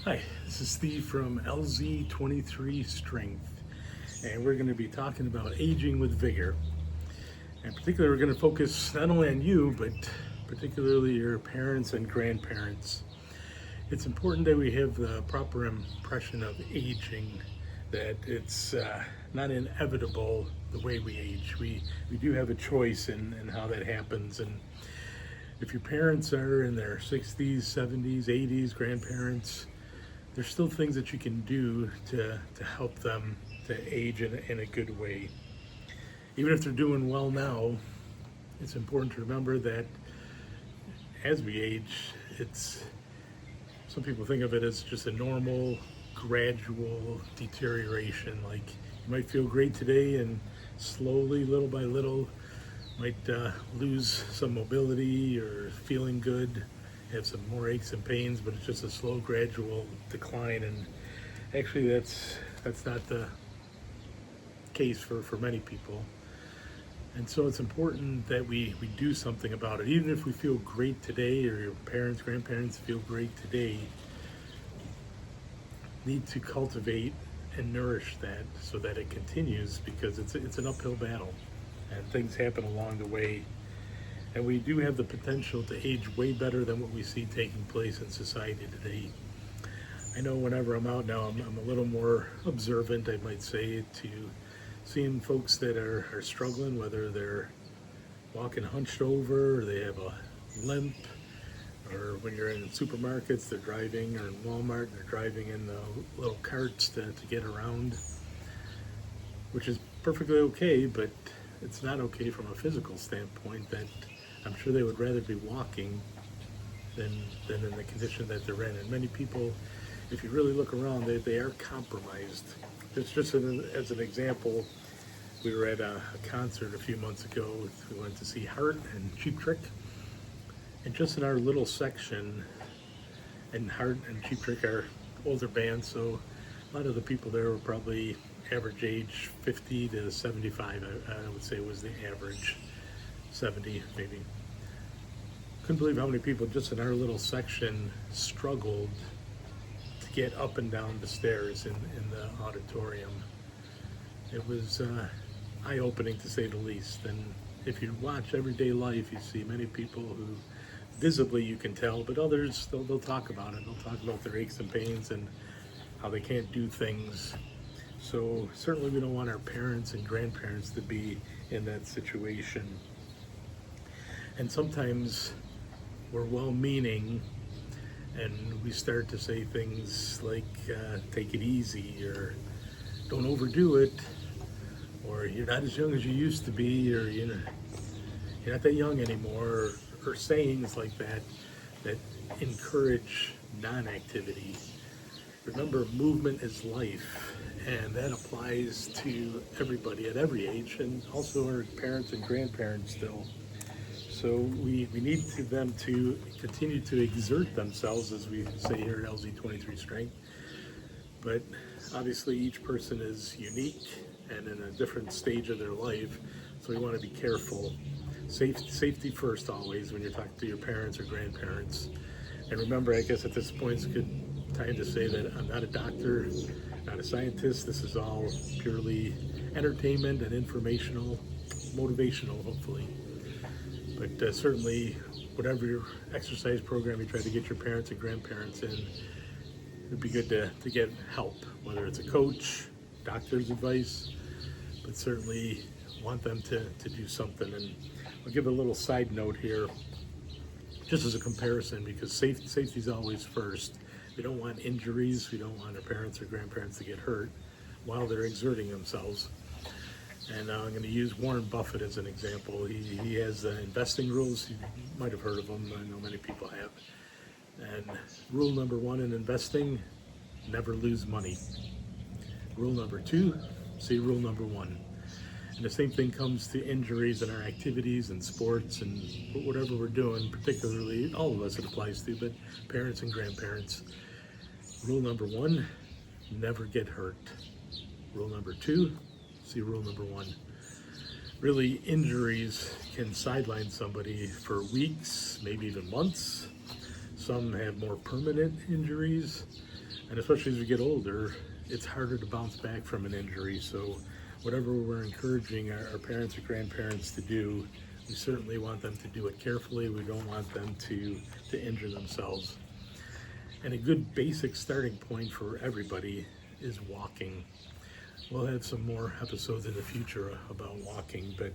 Hi, this is Steve from LZ23 Strength, and we're going to be talking about aging with vigor. And particularly, we're going to focus not only on you, but particularly your parents and grandparents. It's important that we have the proper impression of aging, that it's not inevitable the way we age. We do have a choice in how that happens. And if your parents are in their 60s, 70s, 80s, grandparents, there's still things that you can do to help them to age in a good way. Even if they're doing well now, it's important to remember that as we age, it's some people think of it as just a normal, gradual deterioration. Like you might feel great today, and slowly, little by little, might lose some mobility or feeling good, have some more aches and pains, but it's just a slow, gradual decline. And actually, that's not the case for many people. And so it's important that we do something about it. Even if we feel great today, or your parents, grandparents feel great today, need to cultivate and nourish that so that it continues, because it's an uphill battle and things happen along the way. And we do have the potential to age way better than what we see taking place in society today. I know whenever I'm out now, I'm a little more observant, I might say, to seeing folks that are struggling, whether they're walking hunched over, or they have a limp, or when you're in supermarkets, they're driving, or in Walmart, they're driving in the little carts to get around, which is perfectly okay, but it's not okay from a physical standpoint. That I'm sure they would rather be walking than in the condition that they're in. And many people, if you really look around, they are compromised. Just as an example, we were at a concert a few months ago. We went to see Heart and Cheap Trick. And just in our little section, and Heart and Cheap Trick are older bands, so a lot of the people there were probably average age 50 to 75, I would say was the average, 70 maybe. Couldn't believe how many people just in our little section struggled to get up and down the stairs in the auditorium. It was eye-opening, to say the least. And if you watch everyday life, you see many people who visibly you can tell, but others, they'll talk about it. They'll talk about their aches and pains and how they can't do things. So certainly we don't want our parents and grandparents to be in that situation. And sometimes we're well-meaning, and we start to say things like, take it easy, or don't overdo it, or you're not as young as you used to be, or you're not that young anymore, or sayings like that encourage non-activity. Remember, movement is life, and that applies to everybody at every age, and also our parents and grandparents still. So we need them to continue to exert themselves, as we say here at LZ23 Strength. But obviously each person is unique and in a different stage of their life, so we want to be careful. Safety first always when you're talking to your parents or grandparents. And remember, I guess at this point it's a good time to say that I'm not a doctor, not a scientist. This is all purely entertainment and informational, motivational, hopefully. But certainly, whatever your exercise program you try to get your parents and grandparents in, it'd be good to get help, whether it's a coach, doctor's advice, but certainly want them to do something. And I'll give a little side note here, just as a comparison, because safety is always first. We don't want injuries. We don't want our parents or grandparents to get hurt while they're exerting themselves. And I'm going to use Warren Buffett as an example. He has investing rules. You might have heard of them. I know many people have. And rule number one in investing, never lose money. Rule number two, see rule number one. And the same thing comes to injuries in our activities and sports and whatever we're doing, particularly all of us it applies to, but parents and grandparents. Rule number one, never get hurt. Rule number two, see rule number one. Really, injuries can sideline somebody for weeks, maybe even months. Some have more permanent injuries, And especially as we get older, it's harder to bounce back from an injury. So whatever we're encouraging our parents or grandparents to do, we certainly want them to do it carefully. We don't want them to injure themselves. And a good basic starting point for everybody is walking. We'll have some more episodes in the future about walking, but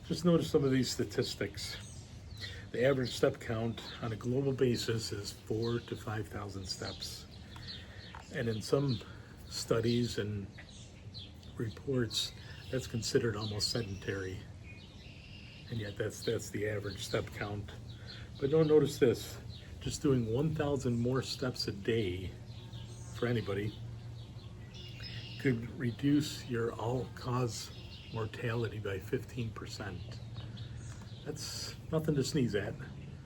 just notice some of these statistics. The average step count on a global basis is 4,000 to 5,000 steps. And in some studies and reports, that's considered almost sedentary. And yet that's the average step count. But don't notice this, just doing 1,000 more steps a day for anybody could reduce your all-cause mortality by 15%. That's nothing to sneeze at.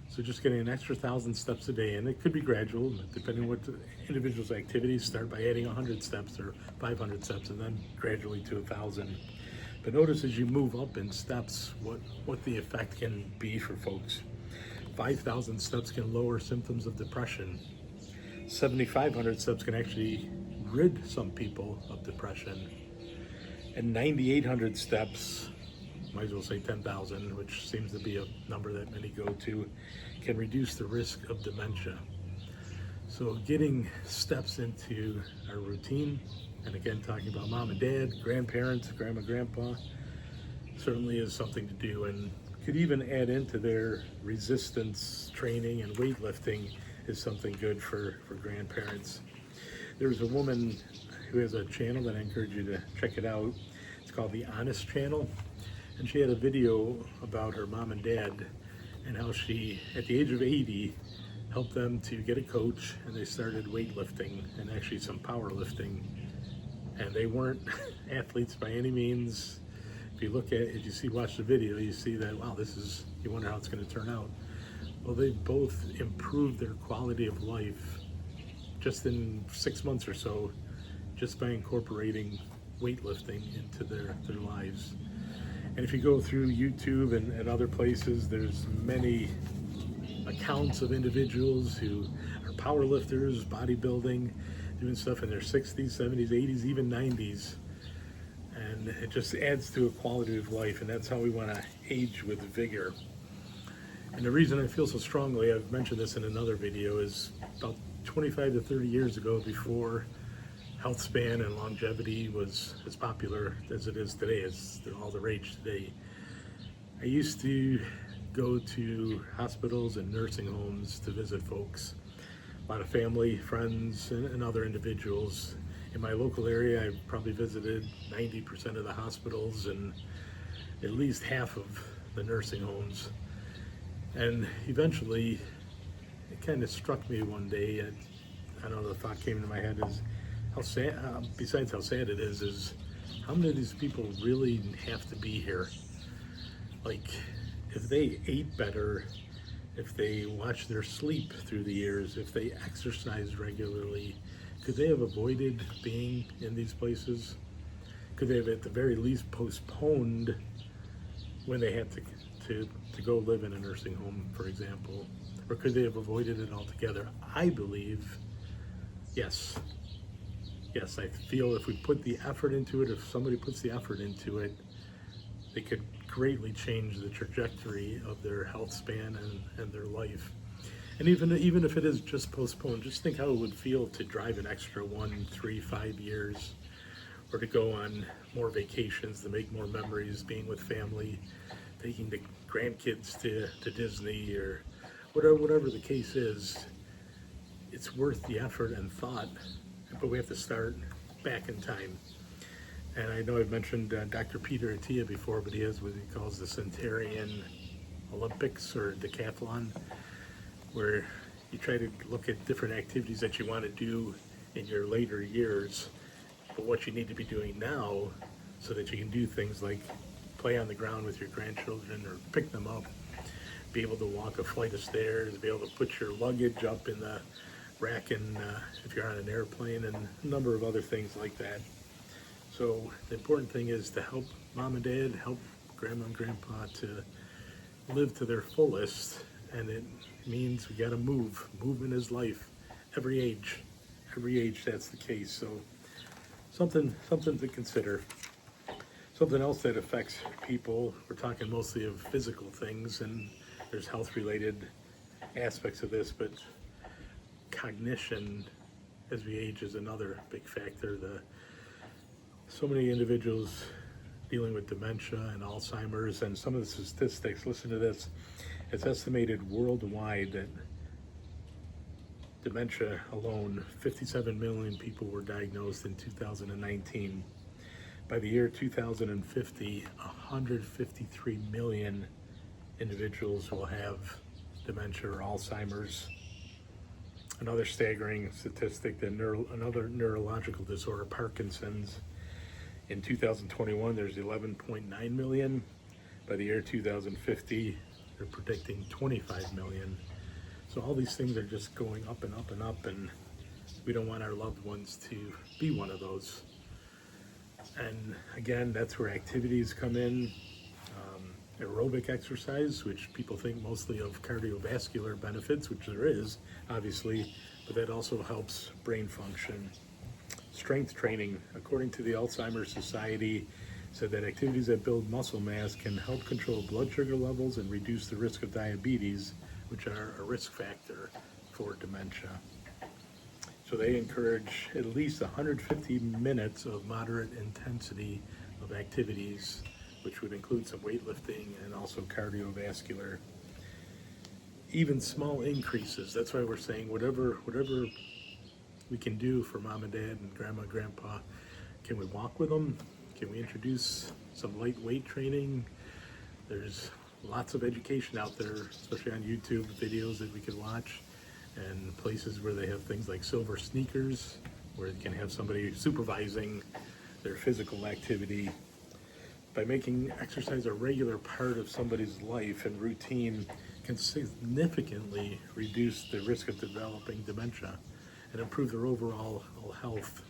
So just getting an extra 1,000 steps a day, and it could be gradual, depending on what the individual's activities. Start by adding 100 steps or 500 steps, and then gradually to 1,000. But notice as you move up in steps, what the effect can be for folks. 5,000 steps can lower symptoms of depression. 7,500 steps can actually rid some people of depression. And 9,800 steps, might as well say 10,000, which seems to be a number that many go to, can reduce the risk of dementia. So getting steps into our routine, and again talking about mom and dad, grandparents, grandma, grandpa, certainly is something to do, and could even add into their resistance training, and weightlifting is something good for grandparents. There's a woman who has a channel that I encourage you to check it out. It's called The Honest Channel. And she had a video about her mom and dad and how she, at the age of 80, helped them to get a coach, and they started weightlifting and actually some powerlifting. And they weren't athletes by any means. If you watch the video, you see that, wow, you wonder how it's going to turn out. Well, they both improved their quality of life just in 6 months or so, just by incorporating weightlifting into their lives. And if you go through YouTube and other places, there's many accounts of individuals who are powerlifters, bodybuilding, doing stuff in their 60s, 70s, 80s, even 90s. And it just adds to a quality of life, and that's how we want to age with vigor. And the reason I feel so strongly, I've mentioned this in another video, is about 25 to 30 years ago, before health span and longevity was as popular as it is today, as all the rage today. I used to go to hospitals and nursing homes to visit folks, a lot of family, friends, and other individuals. In my local area, I probably visited 90% of the hospitals and at least half of the nursing homes. And eventually, it kind of struck me one day, I don't know, the thought came into my head is, how sad, besides how sad it is how many of these people really have to be here? Like, if they ate better, if they watched their sleep through the years, if they exercised regularly, could they have avoided being in these places? Could they have at the very least postponed when they had to go live in a nursing home, for example? Or could they have avoided it altogether? I believe, yes. Yes, I feel if we put the effort into it, if somebody puts the effort into it, they could greatly change the trajectory of their health span and their life. And even if it is just postponed, just think how it would feel to drive an extra 1, 3, 5 years, or to go on more vacations, to make more memories, being with family, taking the grandkids to Disney, or whatever the case is. It's worth the effort and thought, but we have to start back in time. And I know I've mentioned Dr. Peter Attia before, but he has what he calls the Centenarian Olympics or decathlon, where you try to look at different activities that you want to do in your later years, but what you need to be doing now so that you can do things like play on the ground with your grandchildren or pick them up, be able to walk a flight of stairs, be able to put your luggage up in the rack if you're on an airplane, and a number of other things like that. So the important thing is to help mom and dad, help grandma and grandpa to live to their fullest, and it means we got to move. Movement is life, every age, every age that's the case. So something to consider. Something else that affects people, we're talking mostly of physical things, and there's health related aspects of this, but cognition as we age is another big factor. So many individuals dealing with dementia and Alzheimer's, and some of the statistics, listen to this, it's estimated worldwide that dementia alone, 57 million people were diagnosed in 2019. By the year 2050, 153 million individuals will have dementia or Alzheimer's. Another staggering statistic, that another neurological disorder, Parkinson's, in 2021 there's 11.9 million. By the year 2050, they're predicting 25 million. So all these things are just going up and up and up, and we don't want our loved ones to be one of those. And again, that's where activities come in. Aerobic exercise, which people think mostly of cardiovascular benefits, which there is, obviously, but that also helps brain function. Strength training, according to the Alzheimer's Society, said that activities that build muscle mass can help control blood sugar levels and reduce the risk of diabetes, which are a risk factor for dementia. So they encourage at least 150 minutes of moderate intensity of activities, which would include some weightlifting and also cardiovascular. Even small increases, that's why we're saying whatever we can do for mom and dad and grandma, grandpa. Can we walk with them? Can we introduce some light weight training? There's lots of education out there, especially on YouTube videos that we could watch, and places where they have things like silver sneakers, where you can have somebody supervising their physical activity. By making exercise a regular part of somebody's life and routine can significantly reduce the risk of developing dementia and improve their overall health.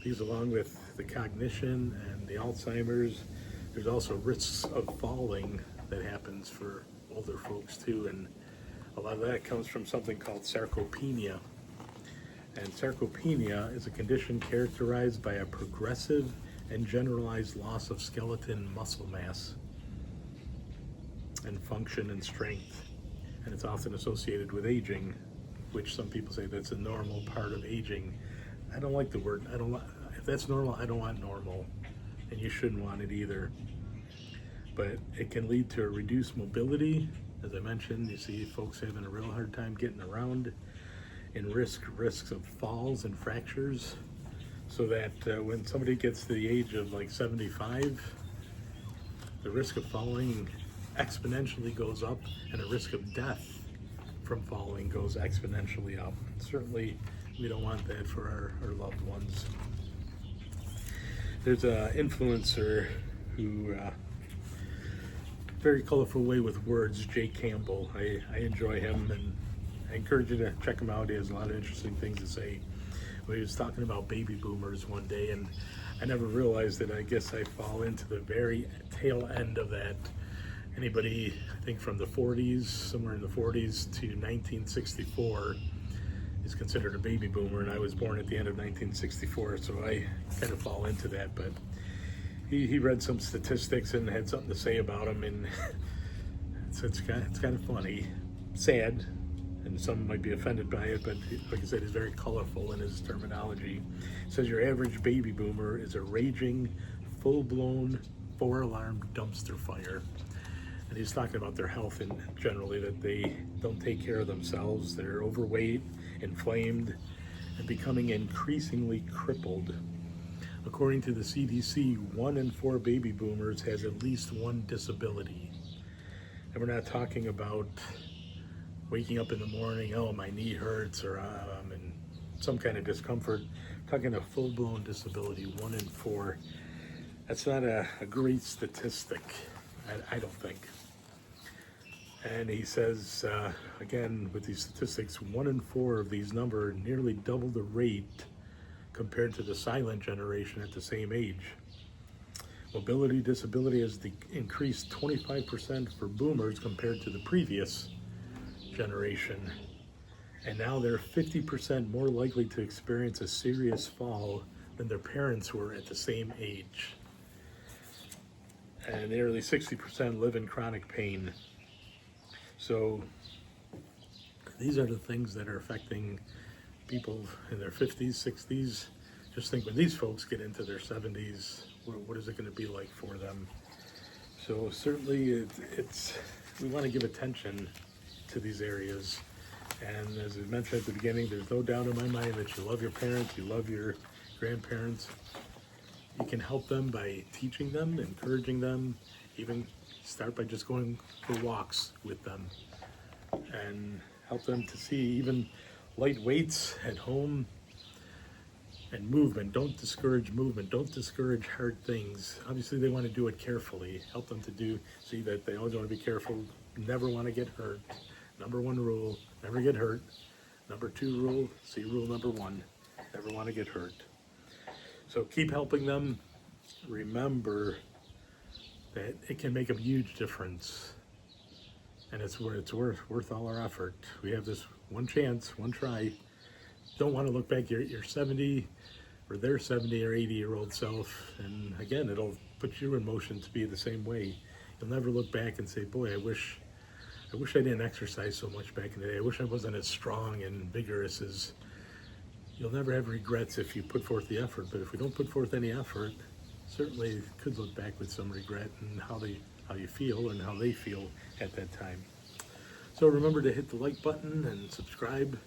Because along with the cognition and the Alzheimer's, there's also risks of falling that happens for older folks too, and a lot of that comes from something called sarcopenia. And sarcopenia is a condition characterized by a progressive and generalized loss of skeleton muscle mass and function and strength. And it's often associated with aging, which some people say that's a normal part of aging. I don't like the word, if that's normal, I don't want normal, and you shouldn't want it either. But it can lead to a reduced mobility. As I mentioned, you see folks having a real hard time getting around, and risks of falls and fractures. So that when somebody gets to the age of like 75, the risk of falling exponentially goes up, and the risk of death from falling goes exponentially up. Certainly, we don't want that for our loved ones. There's an influencer who, very colorful way with words, Jake Campbell. I enjoy him, and I encourage you to check him out. He has a lot of interesting things to say. He was talking about baby boomers one day, and I never realized that. I guess I fall into the very tail end of that. Anybody, I think from the 40s, somewhere in the 40s to 1964 is considered a baby boomer, and I was born at the end of 1964, so I kind of fall into that. But he read some statistics and had something to say about them, and it's kind of funny, sad, and some might be offended by it, but like I said, he's very colorful in his terminology. He says your average baby boomer is a raging, full-blown, 4-alarm dumpster fire. And he's talking about their health and generally, that they don't take care of themselves. They're overweight, inflamed, and becoming increasingly crippled. According to the CDC, 1 in 4 baby boomers has at least one disability. And we're not talking about waking up in the morning, oh, my knee hurts, or I'm in some kind of discomfort. We're talking a full-blown disability, 1 in 4. That's not a great statistic, I don't think. And he says, again, with these statistics, 1 in 4 of these number nearly double the rate compared to the silent generation at the same age. Mobility disability has increased 25% for boomers compared to the previous generation. And now they're 50% more likely to experience a serious fall than their parents were at the same age. And nearly 60% live in chronic pain. So these are the things that are affecting people in their 50s, 60s. Just think when these folks get into their 70s, what is it going to be like for them? So certainly we want to give attention to these areas. And as I mentioned at the beginning, there's no doubt in my mind that you love your parents, you love your grandparents. You can help them by teaching them, encouraging them, even start by just going for walks with them and help them to see even light weights at home and movement. Don't discourage movement. Don't discourage hard things. Obviously, they want to do it carefully. Help them to see that they always want to be careful, never want to get hurt. Number one rule, never get hurt. Number two rule, see rule number one, never want to get hurt. So keep helping them. Remember that it can make a huge difference. And it's worth all our effort. We have this one chance, one try. Don't want to look back at your 70 or their 70 or 80-year-old self. And again, it'll put you in motion to be the same way. You'll never look back and say, boy, I wish I didn't exercise so much back in the day. I wish I wasn't as strong and vigorous as. You'll never have regrets if you put forth the effort, but if we don't put forth any effort, certainly could look back with some regret and how you feel and how they feel at that time. So remember to hit the like button and subscribe.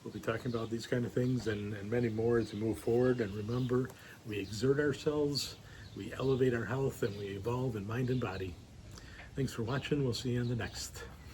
We'll be talking about these kind of things and many more as we move forward. And remember, we exert ourselves, we elevate our health, and we evolve in mind and body. Thanks for watching. We'll see you in the next.